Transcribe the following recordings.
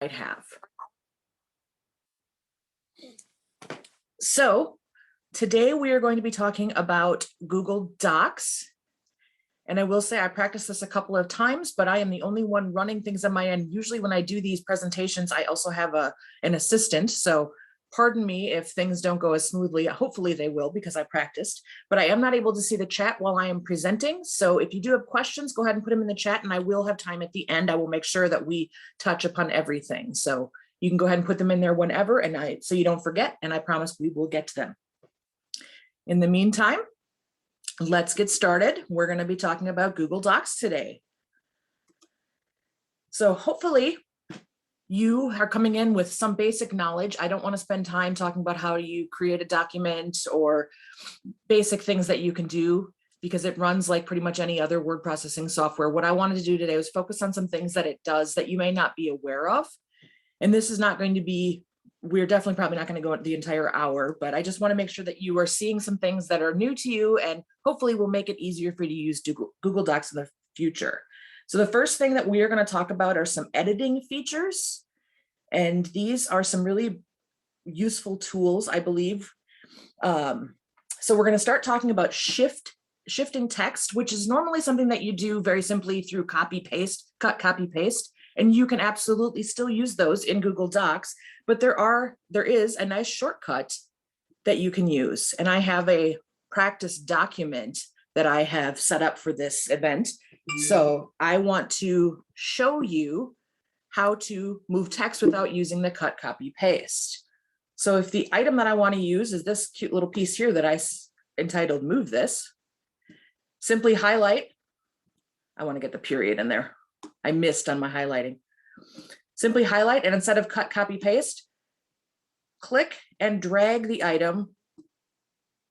might have. So today we are going to be talking about Google Docs. And I will say I practiced this a couple of times, but I am the only one running things on my end. Usually when I do these presentations, I also have an assistant. So pardon me if things don't go as smoothly. Hopefully they will because I practiced, but I am not able to see the chat while I am presenting. So if you do have questions, go ahead and put them in the chat and I will have time at the end. I will make sure that we touch upon everything. So you can go ahead and put them in there whenever so you don't forget, and I promise we will get to them. In the meantime, let's get started. We're going to be talking about Google Docs today. So hopefully you are coming in with some basic knowledge. I don't want to spend time talking about how you create a document or basic things that you can do because it runs like pretty much any other word processing software. What I wanted to do today was focus on some things that it does that you may not be aware of. And this is not going to be, we're definitely probably not going to go the entire hour, but I just want to make sure that you are seeing some things that are new to you and hopefully will make it easier for you to use Google Docs in the future. So the first thing that we are going to talk about are some editing features. And these are some really useful tools, I believe. So we're going to start talking about shifting text, which is normally something that you do very simply through copy, paste, cut, copy, paste. And you can absolutely still use those in Google Docs, but there is a nice shortcut that you can use. And I have a practice document that I have set up for this event. So I want to show you how to move text without using the cut, copy, paste. So if the item that I want to use is this cute little piece here that I entitled Move This, simply highlight. I want to get the period in there. I missed on my highlighting. Simply highlight, and instead of cut, copy, paste, click and drag the item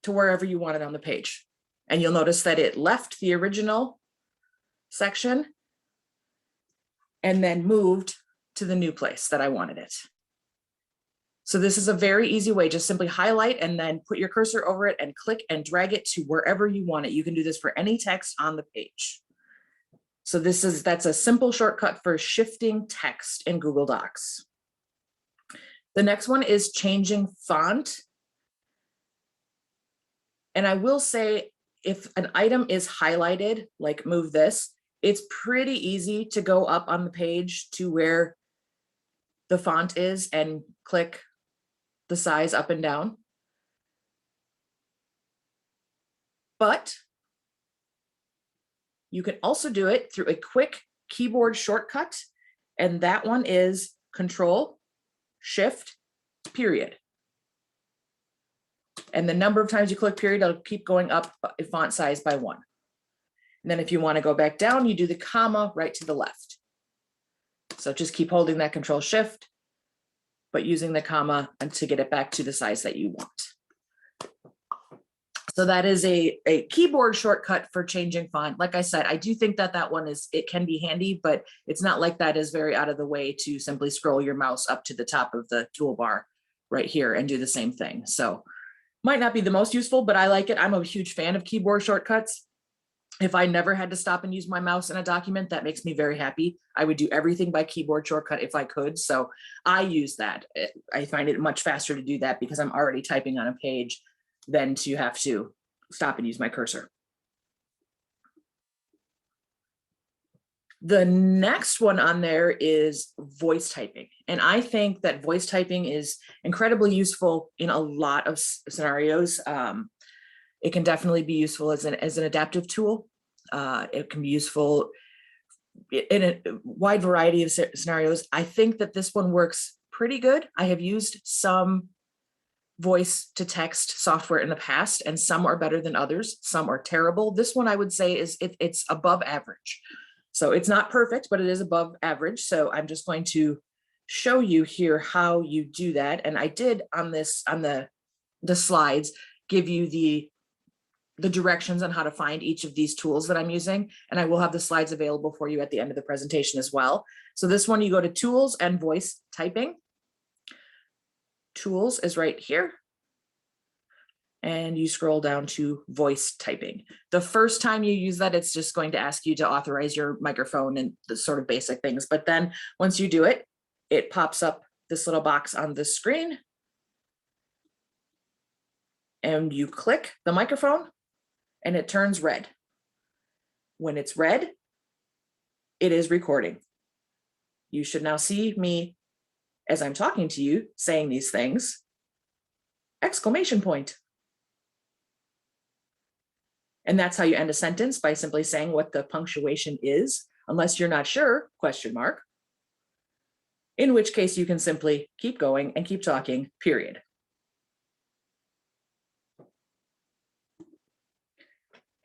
to wherever you want it on the page. And you'll notice that it left the original section and then moved to the new place that I wanted it. So this is a very easy way. Just simply highlight and then put your cursor over it and click and drag it to wherever you want it. You can do this for any text on the page. So that's a simple shortcut for shifting text in Google Docs. The next one is changing font. And I will say, if an item is highlighted, like Move This, it's pretty easy to go up on the page to where the font is and click the size up and down. But you can also do it through a quick keyboard shortcut, and that one is Control, Shift, period. And the number of times you click period, it'll keep going up a font size by 1. And then if you want to go back down, you do the comma right to the left. So just keep holding that Control Shift, but using the comma to get it back to the size that you want. So that is a keyboard shortcut for changing font. Like I said, I do think that one it can be handy, but it's not like that is very out of the way to simply scroll your mouse up to the top of the toolbar right here and do the same thing. So might not be the most useful, but I like it. I'm a huge fan of keyboard shortcuts. If I never had to stop and use my mouse in a document, that makes me very happy. I would do everything by keyboard shortcut if I could. So I use that. I find it much faster to do that because I'm already typing on a page than to have to stop and use my cursor. The next one on there is voice typing. And I think that voice typing is incredibly useful in a lot of scenarios. It can definitely be useful as an adaptive tool. It can be useful in a wide variety of scenarios. I think that this one works pretty good. I have used some voice to text software in the past, and some are better than others. Some are terrible. This one I would say is it's above average. So it's not perfect, but it is above average. So I'm just going to show you here how you do that. And I did on the slides give you the directions on how to find each of these tools that I'm using. And I will have the slides available for you at the end of the presentation as well. So this one, you go to Tools and Voice Typing. Tools is right here. And you scroll down to voice typing. The first time you use that, it's just going to ask you to authorize your microphone and the sort of basic things. But then once you do it, it pops up this little box on the screen, and you click the microphone and it turns red. When it's red, it is recording. You should now see me as I'm talking to you saying these things, exclamation point. And that's how you end a sentence, by simply saying what the punctuation is, unless you're not sure, question mark. In which case you can simply keep going and keep talking, period.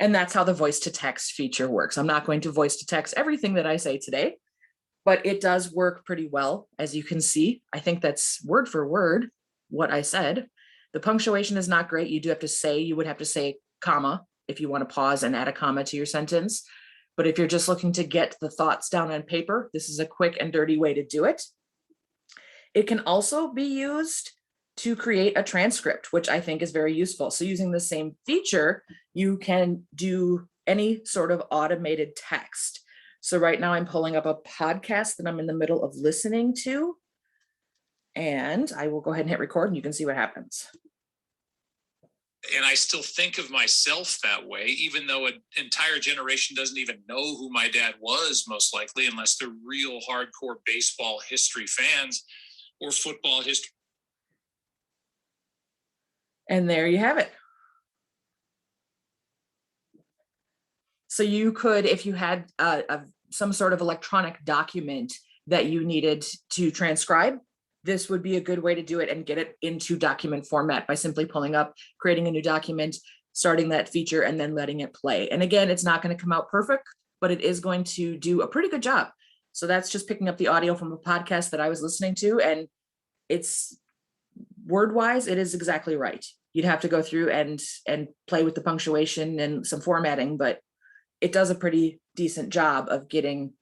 And that's how the voice to text feature works. I'm not going to voice to text everything that I say today, but it does work pretty well, as you can see. I think that's word for word what I said. The punctuation is not great. You would have to say comma if you want to pause and add a comma to your sentence. But if you're just looking to get the thoughts down on paper, this is a quick and dirty way to do it. It can also be used to create a transcript, which I think is very useful. So using the same feature, you can do any sort of automated text. So right now I'm pulling up a podcast that I'm in the middle of listening to, and I will go ahead and hit record and you can see what happens. And I still think of myself that way, even though an entire generation doesn't even know who my dad was, most likely, unless they're real hardcore baseball history fans or football history. And there you have it. So you could, if you had some sort of electronic document that you needed to transcribe, this would be a good way to do it and get it into document format by simply pulling up, creating a new document, starting that feature, and then letting it play. And again, it's not going to come out perfect, but it is going to do a pretty good job. So that's just picking up the audio from a podcast that I was listening to, and it's word-wise, it is exactly right. You'd have to go through and play with the punctuation and some formatting, but it does a pretty decent job of getting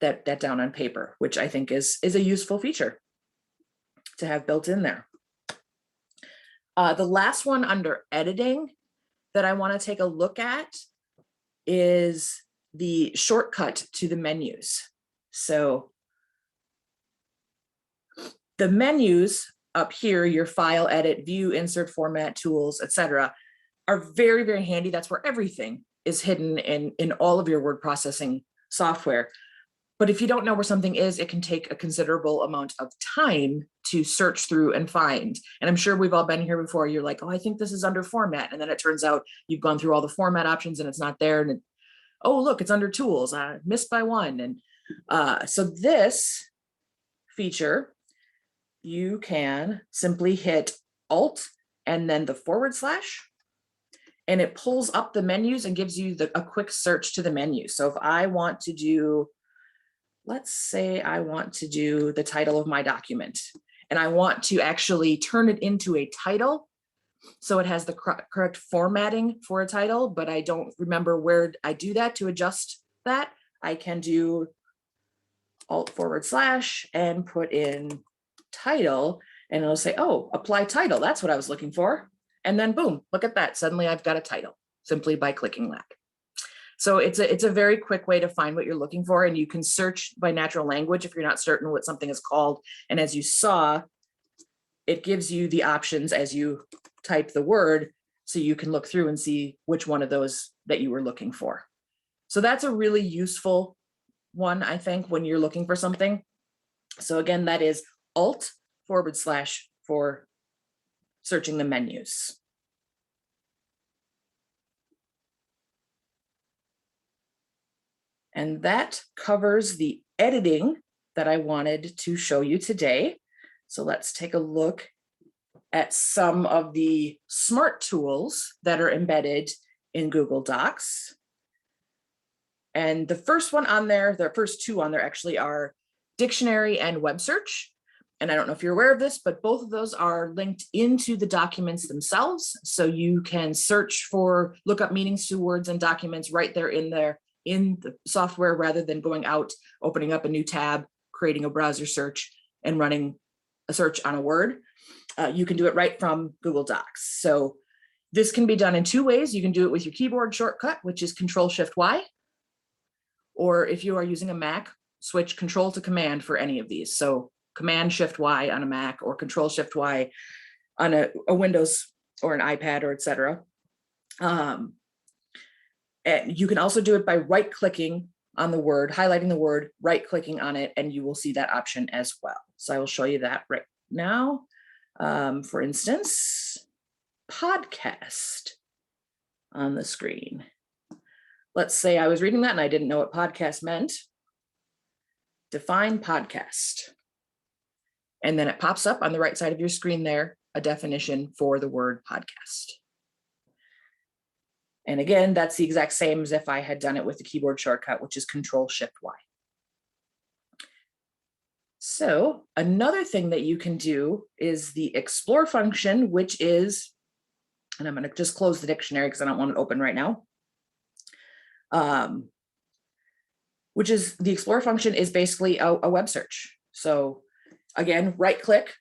that down on paper, which I think is a useful feature to have built in there. The last one under editing that I want to take a look at is the shortcut to the menus. So the menus up here, your file, edit, view, insert, format, tools, etc., are very, very handy. That's where everything is hidden in all of your word processing software. But if you don't know where something is, it can take a considerable amount of time to search through and find. And I'm sure we've all been here before. You're like, oh, I think this is under format. And then it turns out you've gone through all the format options and it's not there. And oh, look, it's under tools. I missed by one. And so this feature, you can simply hit Alt and then the / and it pulls up the menus and gives you a quick search to the menu. So if I want to do, let's say I want to do the title of my document, and I want to actually turn it into a title so it has the correct formatting for a title, but I don't remember where I do that to adjust that. I can do Alt / and put in title, and it'll say, oh, apply title. That's what I was looking for. And then boom, look at that. Suddenly I've got a title simply by clicking that. So it's a very quick way to find what you're looking for, and you can search by natural language if you're not certain what something is called. And as you saw, it gives you the options as you type the word, so you can look through and see which one of those that you were looking for. So that's a really useful one, I think, when you're looking for something. So again, that is Alt / for searching the menus. And that covers the editing that I wanted to show you today. So let's take a look at some of the smart tools that are embedded in Google Docs. And the first one on there, the first two on there actually are dictionary and web search. And I don't know if you're aware of this, but both of those are linked into the documents themselves. So you can search for, look up meanings to words and documents right there in the software, rather than going out, opening up a new tab, creating a browser search and running a search on a word. You can do it right from Google Docs. So this can be done in two ways. You can do it with your keyboard shortcut, which is Control-Shift-Y. Or if you are using a Mac, switch Control to Command for any of these. So Command Shift Y on a Mac or Control Shift Y on a Windows or an iPad or etc. And you can also do it by right clicking on the word, highlighting the word, right clicking on it, and you will see that option as well. So I will show you that right now. For instance, podcast on the screen. Let's say I was reading that and I didn't know what podcast meant. Define podcast. And then it pops up on the right side of your screen there, a definition for the word podcast. And again, that's the exact same as if I had done it with the keyboard shortcut, which is Control Shift Y. So another thing that you can do is the explore function, which is, and I'm going to just close the dictionary because I don't want it open right now. Which is the explore function is basically a web search. So again, right click,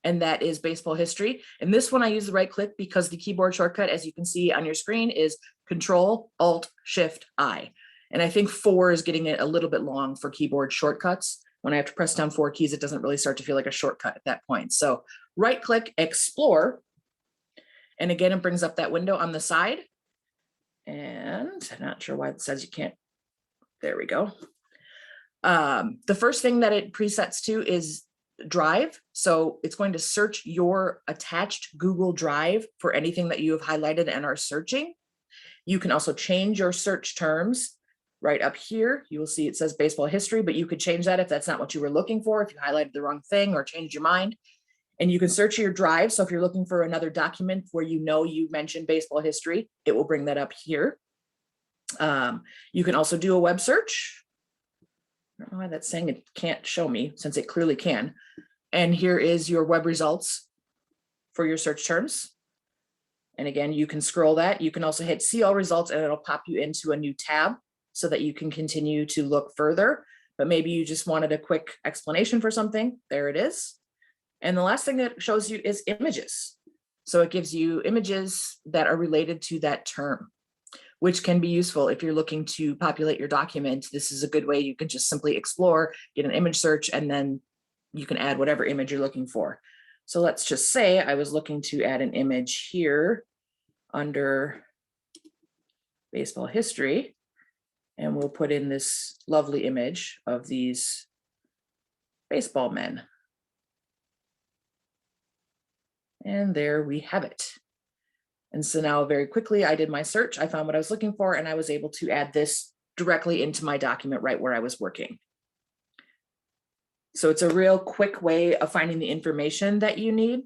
and that is baseball history. And this one I use the right click because the keyboard shortcut, as you can see on your screen, is Control Alt Shift I. And I think 4 is getting it a little bit long for keyboard shortcuts. When I have to press down 4 keys, it doesn't really start to feel like a shortcut at that point. So right click, explore. And again, it brings up that window on the side. And I'm not sure why it says you can't. There we go. The first thing that it presets to is Drive. So it's going to search your attached Google Drive for anything that you have highlighted and are searching. You can also change your search terms right up here. You will see it says baseball history, but you could change that if that's not what you were looking for, if you highlighted the wrong thing or changed your mind. And you can search your drive. So if you're looking for another document where you know you mentioned baseball history, it will bring that up here. You can also do a web search. I don't know why that's saying it can't show me since it clearly can. And here is your web results for your search terms. And again, you can scroll that. You can also hit see all results and it'll pop you into a new tab so that you can continue to look further. But maybe you just wanted a quick explanation for something. There it is. And the last thing that it shows you is images. So it gives you images that are related to that term, which can be useful if you're looking to populate your document. This is a good way you can just simply explore, get an image search, and then you can add whatever image you're looking for. So let's just say I was looking to add an image here under baseball history, and we'll put in this lovely image of these baseball men. And there we have it. And so now very quickly, I did my search. I found what I was looking for, and I was able to add this directly into my document right where I was working. So it's a real quick way of finding the information that you need.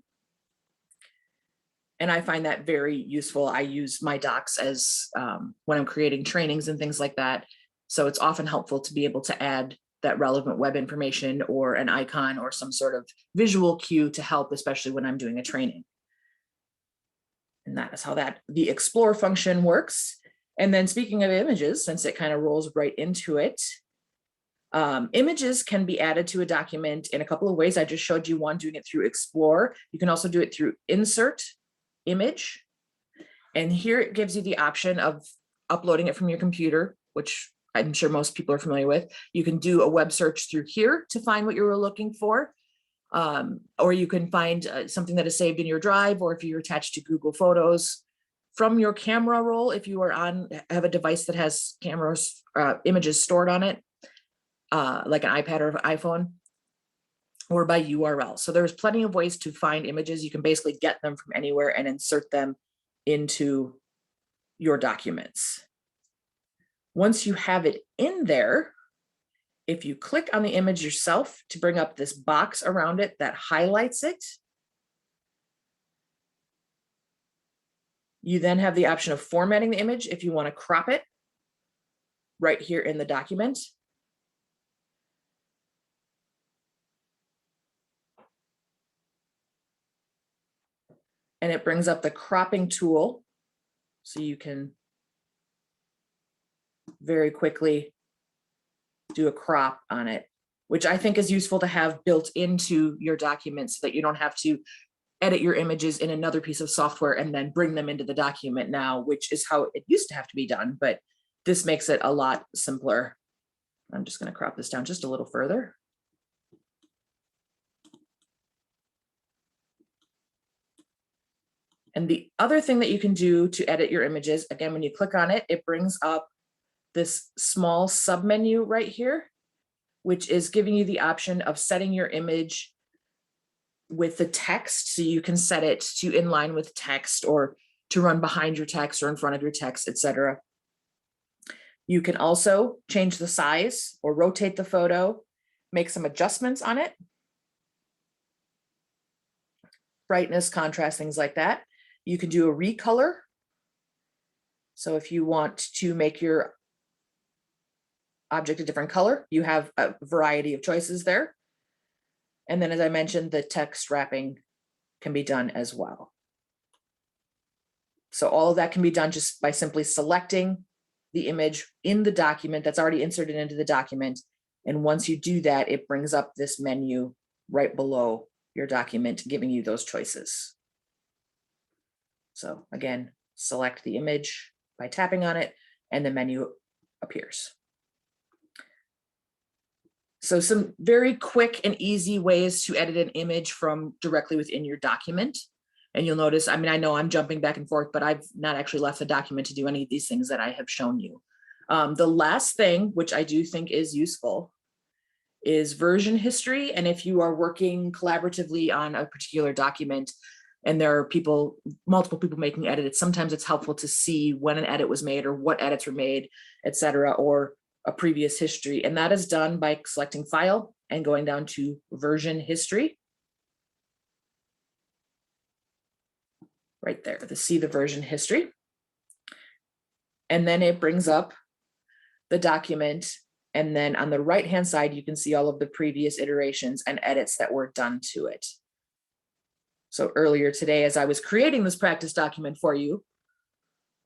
And I find that very useful. I use my docs as when I'm creating trainings and things like that. So it's often helpful to be able to add that relevant web information or an icon or some sort of visual cue to help, especially when I'm doing a training. And that is how the explore function works. And then speaking of images, since it kind of rolls right into it, images can be added to a document in a couple of ways. I just showed you one, doing it through explore. You can also do it through insert image. And here it gives you the option of uploading it from your computer, which I'm sure most people are familiar with. You can do a web search through here to find what you were looking for. Or you can find something that is saved in your drive, or if you're attached to Google Photos from your camera roll, if you are have a device that has cameras, images stored on it, like an iPad or an iPhone, or by URL. So there's plenty of ways to find images. You can basically get them from anywhere and insert them into your documents. Once you have it in there, if you click on the image yourself to bring up this box around it that highlights it, you then have the option of formatting the image if you want to crop it right here in the document. And it brings up the cropping tool so you can very quickly do a crop on it, which I think is useful to have built into your document so that you don't have to edit your images in another piece of software and then bring them into the document now, which is how it used to have to be done, but this makes it a lot simpler. I'm just going to crop this down just a little further. And the other thing that you can do to edit your images, again, when you click on it, it brings up this small submenu right here, which is giving you the option of setting your image with the text. So you can set it to inline with text or to run behind your text or in front of your text, etc. You can also change the size or rotate the photo, make some adjustments on it. Brightness, contrast, things like that. You can do a recolor. So if you want to make your object a different color, you have a variety of choices there. And then, as I mentioned, the text wrapping can be done as well. So all of that can be done just by simply selecting the image in the document that's already inserted into the document. And once you do that, it brings up this menu right below your document, giving you those choices. So again, select the image by tapping on it, and the menu appears. So some very quick and easy ways to edit an image from directly within your document. And you'll notice, I mean, I know I'm jumping back and forth, but I've not actually left the document to do any of these things that I have shown you. The last thing, which I do think is useful, is version history. And if you are working collaboratively on a particular document and there are multiple people making edits, sometimes it's helpful to see when an edit was made or what edits were made, etc., or a previous history. And that is done by selecting File and going down to Version History. Right there, to see the version history. And then it brings up the document. And then on the right-hand side, you can see all of the previous iterations and edits that were done to it. So earlier today, as I was creating this practice document for you,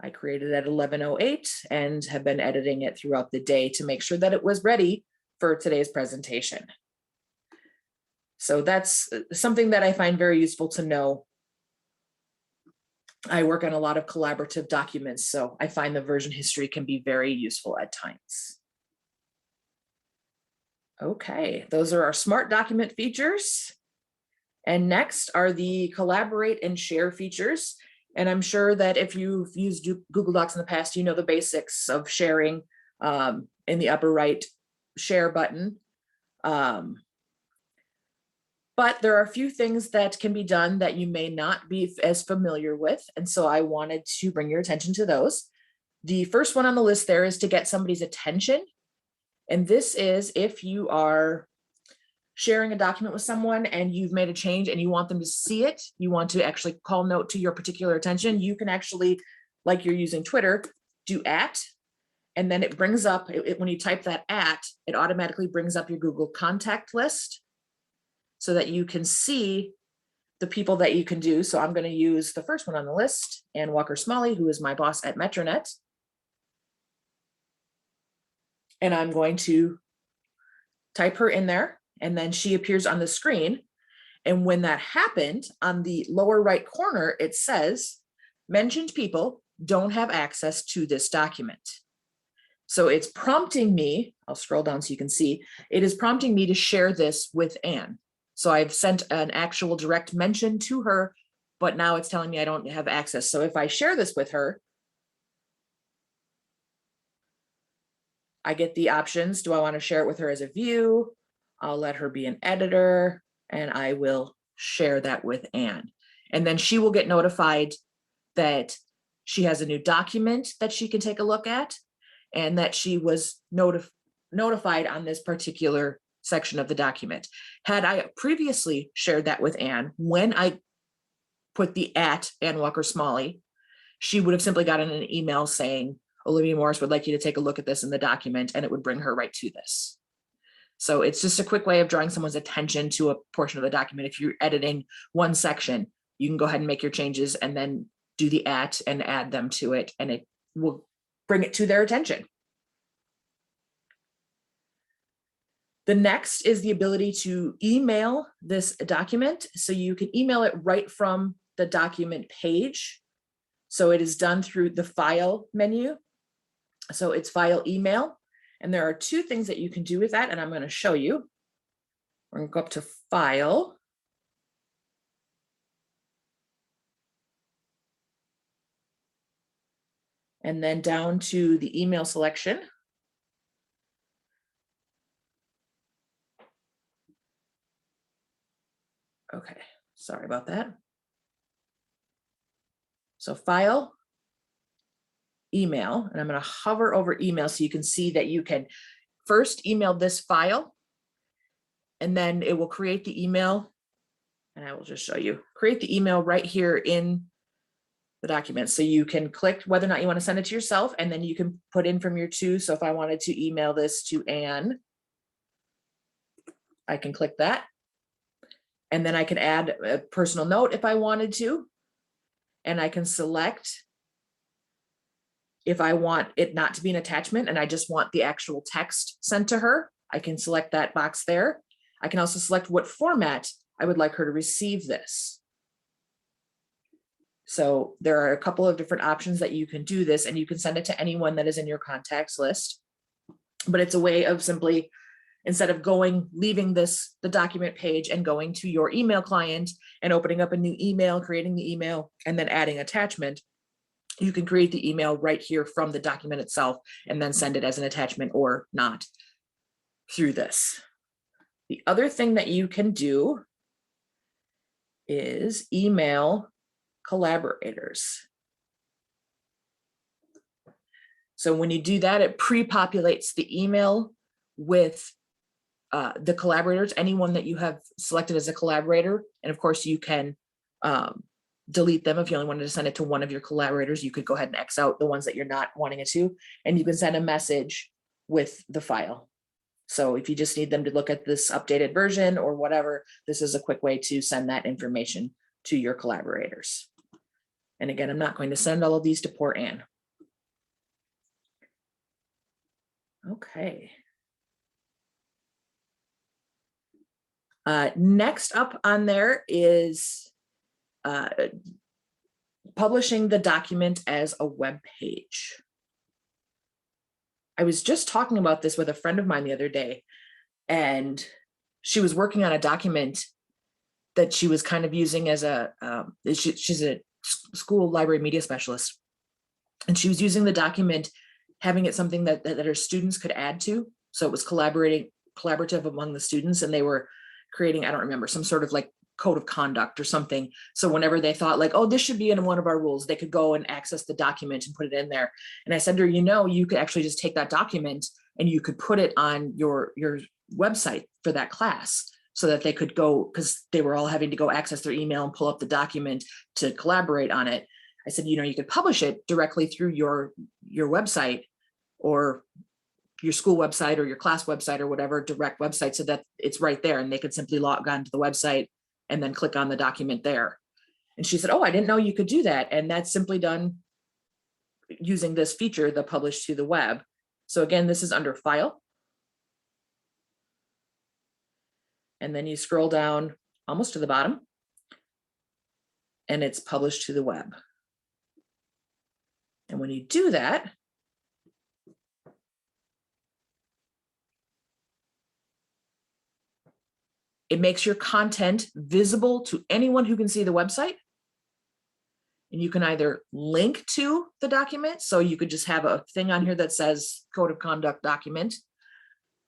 I created at 11:08 and have been editing it throughout the day to make sure that it was ready for today's presentation. So that's something that I find very useful to know. I work on a lot of collaborative documents, so I find the version history can be very useful at times. Okay, those are our smart document features. And next are the collaborate and share features. And I'm sure that if you've used Google Docs in the past, you know the basics of sharing in the upper right share button. But there are a few things that can be done that you may not be as familiar with. And so I wanted to bring your attention to those. The first one on the list there is to get somebody's attention. And this is if you are sharing a document with someone and you've made a change and you want them to see it, you want to actually call note to your particular attention, you can actually, like you're using Twitter, do @ and then it brings up, when you type that @ it automatically brings up your Google contact list so that you can see the people that you can do. So I'm going to use the first one on the list, Ann Walker-Smalley, who is my boss at Metronet. And I'm going to type her in there, and then she appears on the screen. And when that happened, on the lower right corner, it says, mentioned people don't have access to this document. So it's prompting me, I'll scroll down so you can see, it is prompting me to share this with Ann. So I've sent an actual direct mention to her, but now it's telling me I don't have access. So if I share this with her, I get the options. Do I want to share it with her as a view? I'll let her be an editor, and I will share that with Ann. And then she will get notified that she has a new document that she can take a look at, and that she was notified on this particular section of the document. Had I previously shared that with Ann, when I put the @ Ann Walker-Smalley, she would have simply gotten an email saying, Olivia Morris would like you to take a look at this in the document, and it would bring her right to this. So it's just a quick way of drawing someone's attention to a portion of the document. If you're editing one section, you can go ahead and make your changes and then do the @ and add them to it, and it will bring it to their attention. The next is the ability to email this document. So you can email it right from the document page. So it is done through the File menu. So it's File, Email. And there are two things that you can do with that, and I'm going to show you. We're going to go up to File. and then down to the email selection. Okay, sorry about that. So file, email, and I'm going to hover over email so you can see that you can first email this file, and then it will create the email. And I will just show you, create the email right here in the document. So you can click whether or not you want to send it to yourself, and then you can put in from your to. So if I wanted to email this to Anne, I can click that. And then I can add a personal note if I wanted to. And I can select if I want it not to be an attachment and I just want the actual text sent to her. I can select that box there. I can also select what format I would like her to receive this. So there are a couple of different options that you can do this, and you can send it to anyone that is in your contacts list. But it's a way of simply, instead of leaving the document page and going to your email client and opening up a new email, creating the email, and then adding attachment, you can create the email right here from the document itself and then send it as an attachment or not through this. The other thing that you can do is email collaborators. So when you do that, it pre-populates the email with the collaborators, anyone that you have selected as a collaborator. And of course you can delete them. If you only wanted to send it to one of your collaborators, you could go ahead and X out the ones that you're not wanting it to, and you can send a message with the file. So if you just need them to look at this updated version or whatever, this is a quick way to send that information to your collaborators. And again, I'm not going to send all of these to poor Anne. Okay. Next up on there is publishing the document as a web page. I was just talking about this with a friend of mine the other day, and she was working on a document that she was kind of using as a, she's a school library media specialist, and she was using the document, having it something that her students could add to. So it was collaborative among the students, and they were creating, I don't remember, some sort of like code of conduct or something. So whenever they thought like, oh, this should be in one of our rules, they could go and access the document and put it in there. And I said to her, you could actually just take that document and you could put it on your website for that class, so that they could go, because they were all having to go access their email and pull up the document to collaborate on it. I said, you could publish it directly through your website or your school website or your class website or whatever direct website, so that it's right there and they could simply log on to the website and then click on the document there. And she said, oh, I didn't know you could do that. And that's simply done using this feature, the publish to the web. So again, this is under file. And then you scroll down almost to the bottom and it's published to the web. And when you do that, it makes your content visible to anyone who can see the website. And you can either link to the document, so you could just have a thing on here that says code of conduct document,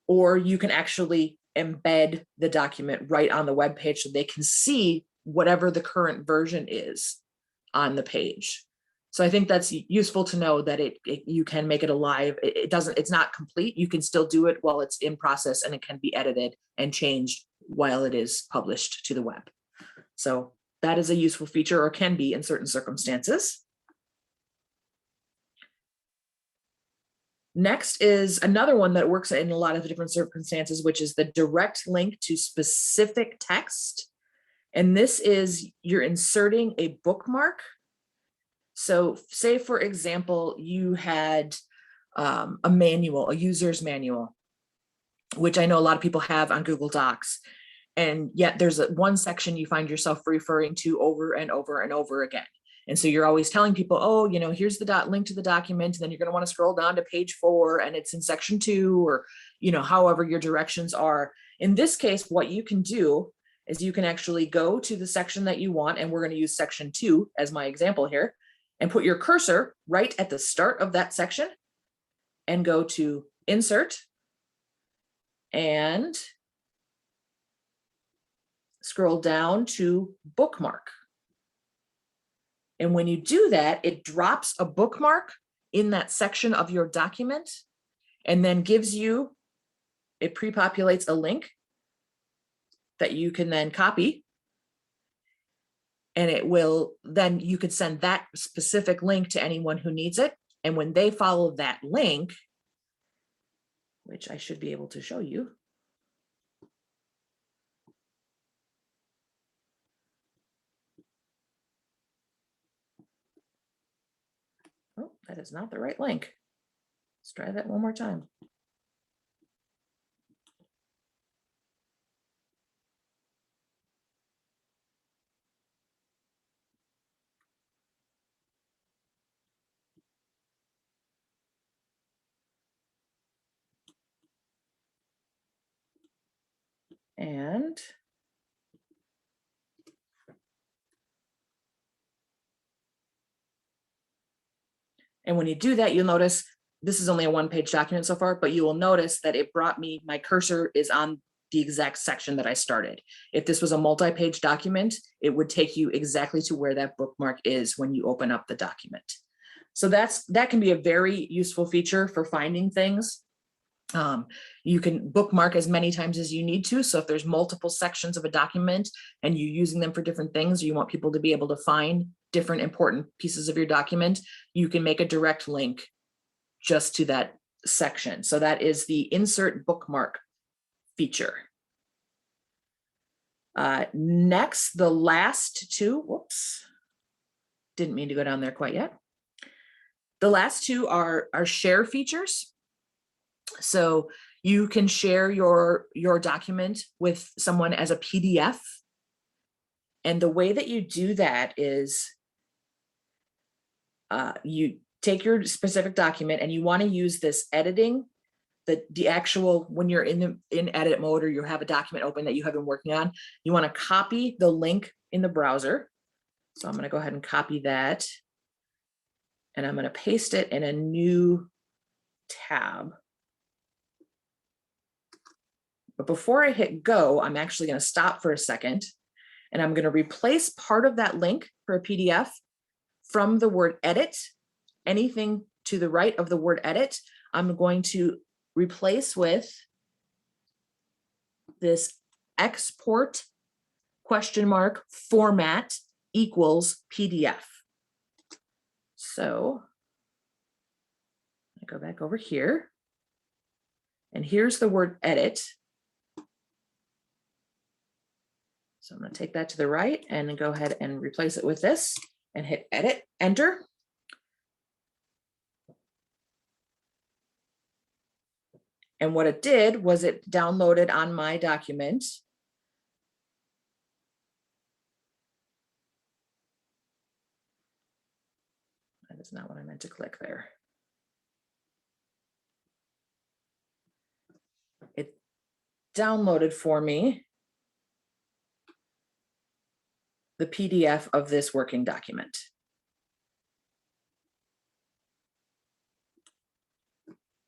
or you can actually embed the document right on the web page so they can see whatever the current version is on the page. So I think that's useful to know that you can make it alive. It's not complete. You can still do it while it's in process, and it can be edited and changed while it is published to the web. So that is a useful feature, or can be in certain circumstances. Next is another one that works in a lot of different circumstances, which is the direct link to specific text. And this is, you're inserting a bookmark. So say, for example, you had a manual, a user's manual, which I know a lot of people have on Google Docs. And yet there's one section you find yourself referring to over and over and over again. And so you're always telling people, oh, here's the link to the document, and then you're going to want to scroll down to page 4 and it's in section 2, or, however your directions are. In this case, what you can do is you can actually go to the section that you want, and we're going to use section 2 as my example here. and put your cursor right at the start of that section and go to Insert and scroll down to Bookmark. And when you do that, it drops a bookmark in that section of your document and then gives you, it pre-populates a link that you can then copy. And it will, then you could send that specific link to anyone who needs it. And when they follow that link, which I should be able to show you. Oh, that is not the right link. Let's try that one more time. And when you do that, you'll notice this is only a one-page document so far, but you will notice that it brought me, my cursor is on the exact section that I started. If this was a multi-page document, it would take you exactly to where that bookmark is when you open up the document. So that can be a very useful feature for finding things. You can bookmark as many times as you need to. So if there's multiple sections of a document and you're using them for different things, you want people to be able to find different important pieces of your document, you can make a direct link just to that section. So that is the Insert Bookmark feature. Next, the last two, whoops, didn't mean to go down there quite yet. The last two are share features. So you can share your document with someone as a PDF. And the way that you do that is you take your specific document and you want to use this editing, the actual, when you're in edit mode or you have a document open that you have been working on, you want to copy the link in the browser. So I'm going to go ahead and copy that. And I'm going to paste it in a new tab. But before I hit go, I'm actually going to stop for a second. And I'm going to replace part of that link for a PDF from the word edit. Anything to the right of the word edit, I'm going to replace with this export ? Format equals PDF. So I go back over here. And here's the word edit. So I'm going to take that to the right and then go ahead and replace it with this and hit edit, enter. And what it did was it downloaded on my document. That is not what I meant to click there. It downloaded for me the PDF of this working document.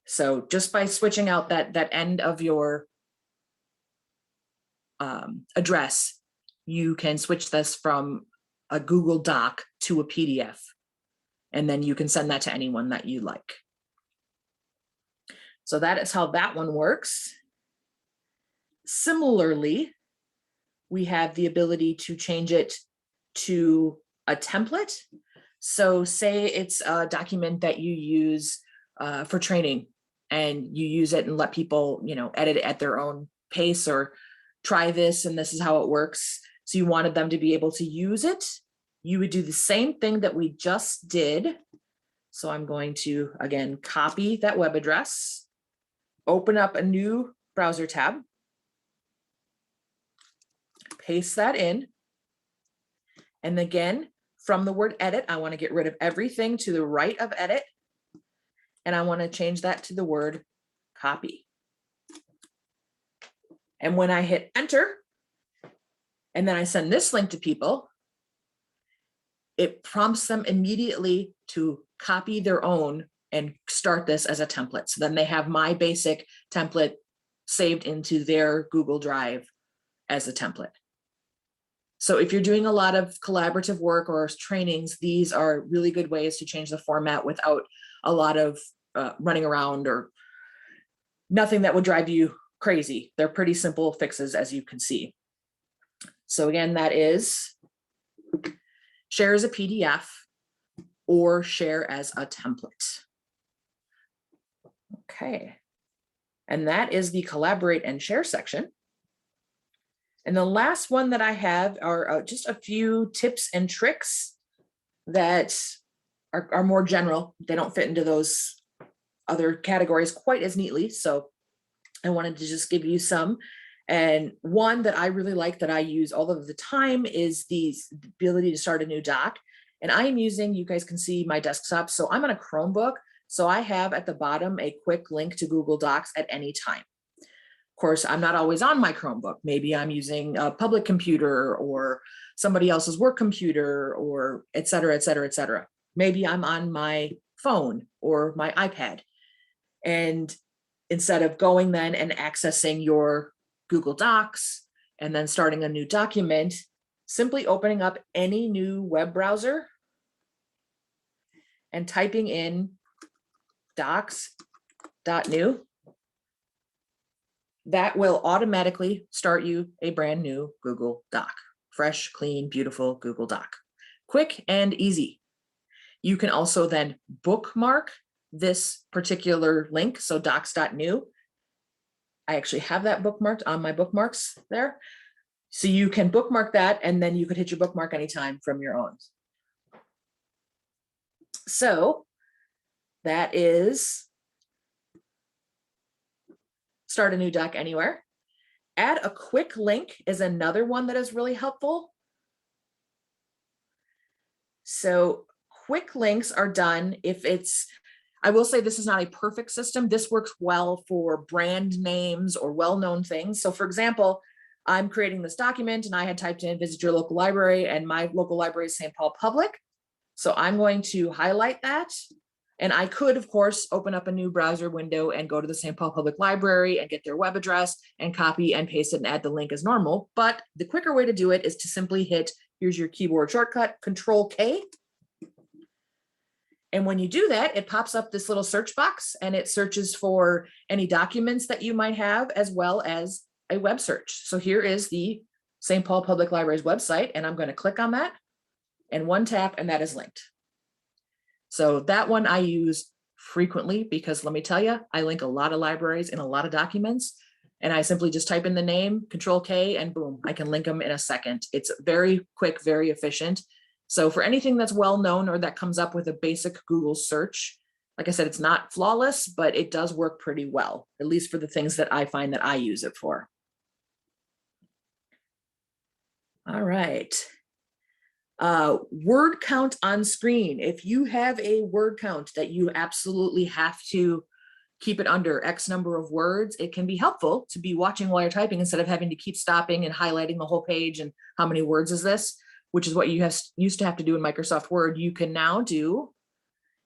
So just by switching out that end of your address, you can switch this from a Google Doc to a PDF, and then you can send that to anyone that you like. So that is how that one works. Similarly, we have the ability to change it to a template. So say it's a document that you use for training, and you use it and let people, edit it at their own pace, or try this and this is how it works. So you wanted them to be able to use it. You would do the same thing that we just did. So I'm going to, again, copy that web address, open up a new browser tab, paste that in. And again, from the word edit, I want to get rid of everything to the right of edit. And I want to change that to the word copy. And when I hit enter, and then I send this link to people, it prompts them immediately to copy their own and start this as a template. So then they have my basic template saved into their Google Drive as a template. So if you're doing a lot of collaborative work or trainings, these are really good ways to change the format without a lot of running around or nothing that would drive you crazy. They're pretty simple fixes, as you can see. So again, that is share as a PDF or share as a template. Okay. And that is the collaborate and share section. And the last one that I have are just a few tips and tricks that are more general. They don't fit into those other categories quite as neatly. So I wanted to just give you some. And one that I really like that I use all of the time is the ability to start a new doc. And I am using, you guys can see my desktop. So I'm on a Chromebook. So I have at the bottom a quick link to Google Docs at any time. Of course, I'm not always on my Chromebook. Maybe I'm using a public computer or somebody else's work computer or et cetera, et cetera, et cetera. Maybe I'm on my phone or my iPad. And instead of going then and accessing your Google Docs and then starting a new document, simply opening up any new web browser and typing in docs.new, that will automatically start you a brand new Google Doc. Fresh, clean, beautiful Google Doc. Quick and easy. You can also then bookmark this particular link, so docs.new. I actually have that bookmarked on my bookmarks there. So you can bookmark that and then you could hit your bookmark anytime from your own. So that is start a new doc anywhere. Add a quick link is another one that is really helpful. So quick links are done if it's, I will say this is not a perfect system. This works well for brand names or well-known things. So for example, I'm creating this document and I had typed in visit your local library and my local library is St. Paul Public. So I'm going to highlight that. And I could, of course, open up a new browser window and go to the St. Paul Public Library and get their web address and copy and paste it and add the link as normal. But the quicker way to do it is to simply hit, here's your keyboard shortcut, Control K. And when you do that, it pops up this little search box and it searches for any documents that you might have, as well as a web search. So here is the St. Paul Public Library's website, and I'm going to click on that and one tap, and that is linked. So that one I use frequently because let me tell you, I link a lot of libraries and a lot of documents, and I simply just type in the name, Control K, and boom, I can link them in a second. It's very quick, very efficient. So for anything that's well known or that comes up with a basic Google search, like I said, it's not flawless, but it does work pretty well, at least for the things that I find that I use it for. All right. Word count on screen. If you have a word count that you absolutely have to keep it under X number of words, it can be helpful to be watching while you're typing instead of having to keep stopping and highlighting the whole page and how many words is this, which is what you used to have to do in Microsoft Word. You can now do,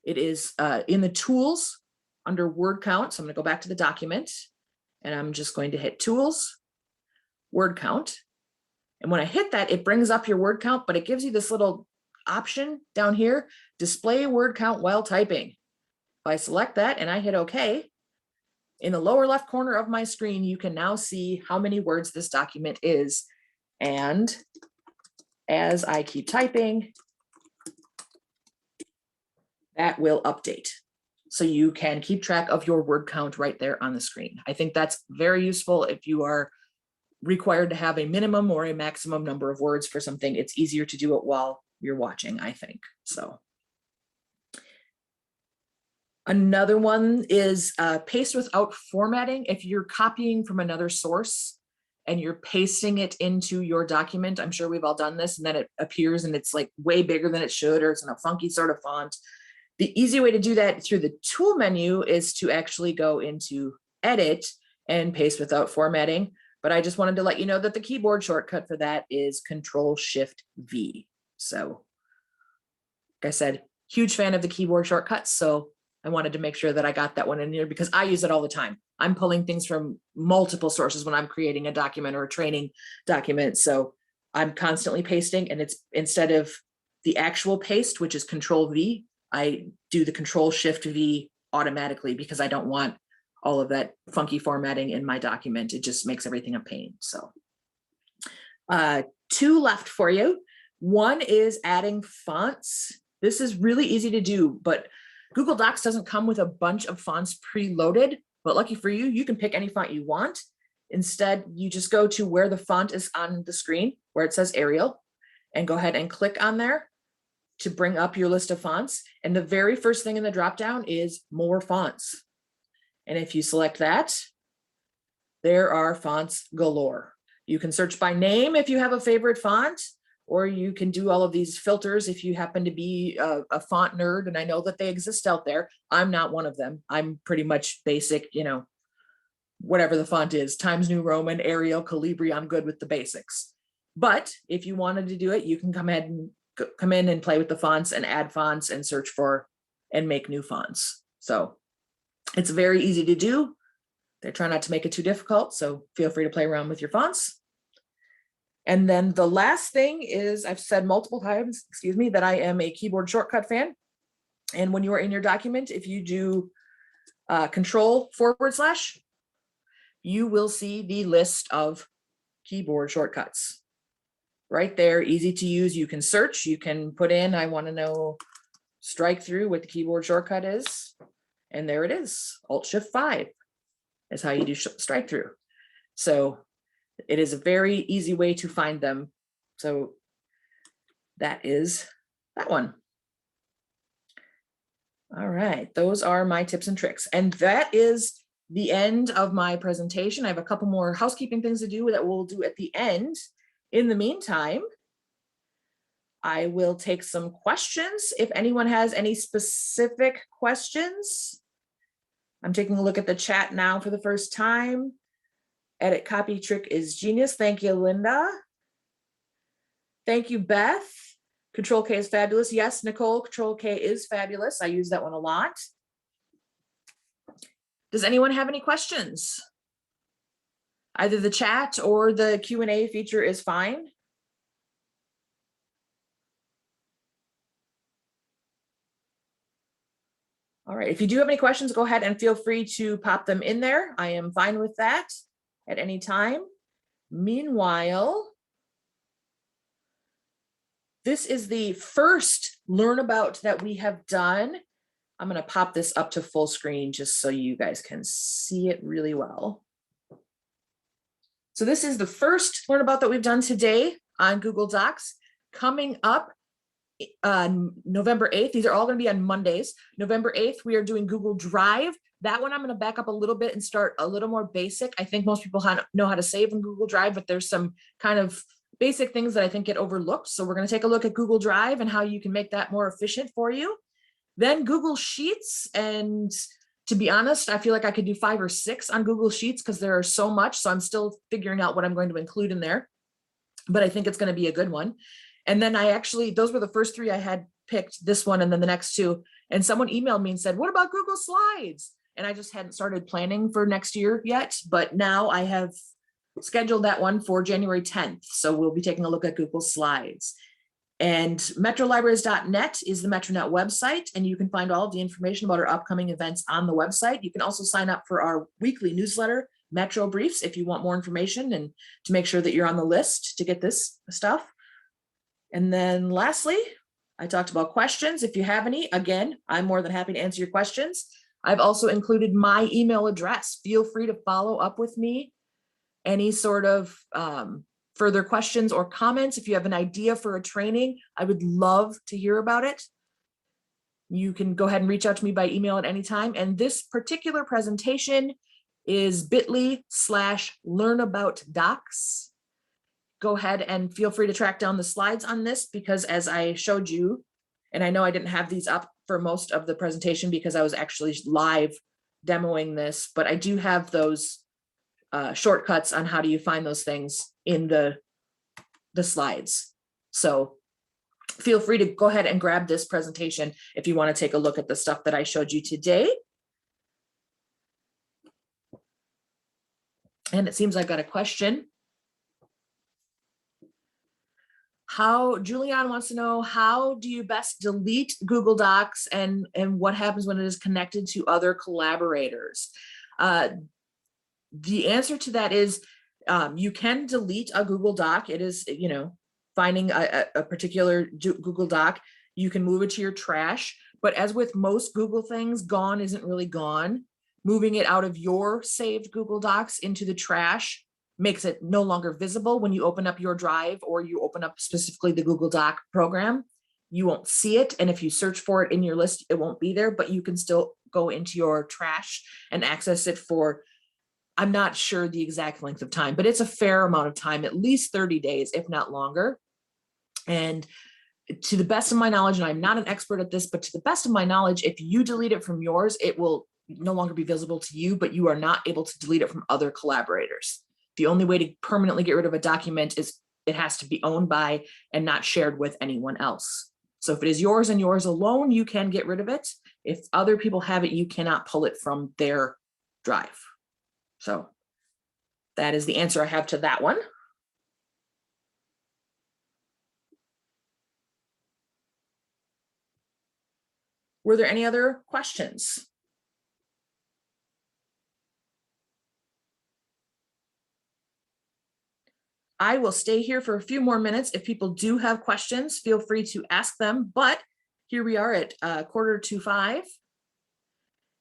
it is in the tools under word count. So I'm going to go back to the document and I'm just going to hit tools, word count. And when I hit that, it brings up your word count, but it gives you this little option down here, display word count while typing. If I select that and I hit OK, in the lower left corner of my screen, you can now see how many words this document is. And as I keep typing, that will update. So you can keep track of your word count right there on the screen. I think that's very useful if you are required to have a minimum or a maximum number of words for something. It's easier to do it while you're watching, I think. So another one is paste without formatting. If you're copying from another source and you're pasting it into your document, I'm sure we've all done this, and then it appears and it's like way bigger than it should, or it's in a funky sort of font. The easy way to do that through the tool menu is to actually go into edit and paste without formatting. But I just wanted to let you know that the keyboard shortcut for that is Control-Shift-V. So like I said, huge fan of the keyboard shortcuts. So I wanted to make sure that I got that one in there because I use it all the time. I'm pulling things from multiple sources when I'm creating a document or a training document. So I'm constantly pasting, and it's instead of the actual paste, which is Control V, I do the Control Shift V automatically because I don't want all of that funky formatting in my document. It just makes everything a pain. So 2 left for you. One is adding fonts. This is really easy to do, but Google Docs doesn't come with a bunch of fonts preloaded, but lucky for you, you can pick any font you want. Instead, you just go to where the font is on the screen, where it says Arial, and go ahead and click on there to bring up your list of fonts. And the very first thing in the dropdown is more fonts. And if you select that, there are fonts galore. You can search by name if you have a favorite font, or you can do all of these filters if you happen to be a font nerd, and I know that they exist out there. I'm not one of them. I'm pretty much basic, you know, whatever the font is, Times New Roman, Arial, Calibri, I'm good with the basics. But if you wanted to do it, you can come in and play with the fonts and add fonts and search for and make new fonts. So it's very easy to do. They try not to make it too difficult, so feel free to play around with your fonts. And then the last thing is, I've said multiple times, excuse me, that I am a keyboard shortcut fan. And when you are in your document, if you do Control /, you will see the list of keyboard shortcuts right there, easy to use. You can search, you can put in, I want to know strike through what the keyboard shortcut is. And there it is, Alt-Shift-5 is how you do strike through. So it is a very easy way to find them. So that is that one. All right, those are my tips and tricks. And that is the end of my presentation. I have a couple more housekeeping things to do that we'll do at the end. In the meantime, I will take some questions. If anyone has any specific questions, I'm taking a look at the chat now for the first time. Edit copy trick is genius. Thank you, Linda. Thank you, Beth. Control K is fabulous. Yes, Nicole, Control K is fabulous. I use that one a lot. Does anyone have any questions? Either the chat or the Q&A feature is fine. All right, if you do have any questions, go ahead and feel free to pop them in there. I am fine with that at any time. Meanwhile, this is the first Learnabout that we have done. I'm going to pop this up to full screen just so you guys can see it really well. So this is the first Learnabout that we've done today on Google Docs. Coming up November 8th, these are all going to be on Mondays. November 8th, we are doing Google Drive. That one I'm going to back up a little bit and start a little more basic. I think most people know how to save in Google Drive, but there's some kind of basic things that I think get overlooked. So we're going to take a look at Google Drive and how you can make that more efficient for you. Then Google Sheets, and to be honest, I feel like I could do 5 or 6 on Google Sheets because there are so much. So I'm still figuring out what I'm going to include in there, but I think it's going to be a good one. And then those were the first 3 I had picked, this one and then the next 2. And someone emailed me and said, what about Google Slides? And I just hadn't started planning for next year yet, but now I have scheduled that one for January 10th. So we'll be taking a look at Google Slides. And metrolibraries.net is the MetroNet website, and you can find all of the information about our upcoming events on the website. You can also sign up for our weekly newsletter, Metro Briefs, if you want more information and to make sure that you're on the list to get this stuff. And then lastly, I talked about questions. If you have any, again, I'm more than happy to answer your questions. I've also included my email address. Feel free to follow up with me. Any sort of further questions or comments. If you have an idea for a training, I would love to hear about it. You can go ahead and reach out to me by email at any time. And this particular presentation is bit.ly/learnaboutdocs. Go ahead and feel free to track down the slides on this, because as I showed you, and I know I didn't have these up for most of the presentation because I was actually live demoing this, but I do have those shortcuts on how do you find those things in the slides. So feel free to go ahead and grab this presentation if you want to take a look at the stuff that I showed you today. And it seems I've got a question. Julianne wants to know, how do you best delete Google Docs, and what happens when it is connected to other collaborators? The answer to that is you can delete a Google Doc. It is, finding a particular Google Doc, you can move it to your trash. But as with most Google things, gone isn't really gone. Moving it out of your saved Google Docs into the trash makes it no longer visible. When you open up your drive or you open up specifically the Google Doc program, you won't see it. And if you search for it in your list, it won't be there, but you can still go into your trash and access it for, I'm not sure the exact length of time, but it's a fair amount of time, at least 30 days, if not longer. And to the best of my knowledge, and I'm not an expert at this, but to the best of my knowledge, if you delete it from yours, it will no longer be visible to you, but you are not able to delete it from other collaborators. The only way to permanently get rid of a document is it has to be owned by and not shared with anyone else. So if it is yours and yours alone, you can get rid of it. If other people have it, you cannot pull it from their drive. So that is the answer I have to that one. Were there any other questions? I will stay here for a few more minutes. If people do have questions, feel free to ask them. But here we are at 4:45.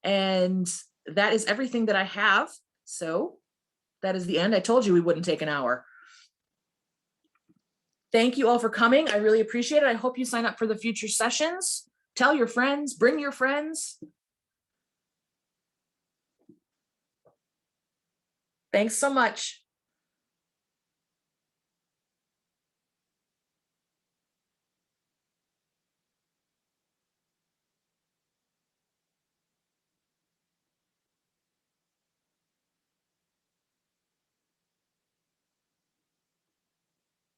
And that is everything that I have. So that is the end. I told you we wouldn't take an hour. Thank you all for coming. I really appreciate it. I hope you sign up for the future sessions. Tell your friends, bring your friends. Thanks so much.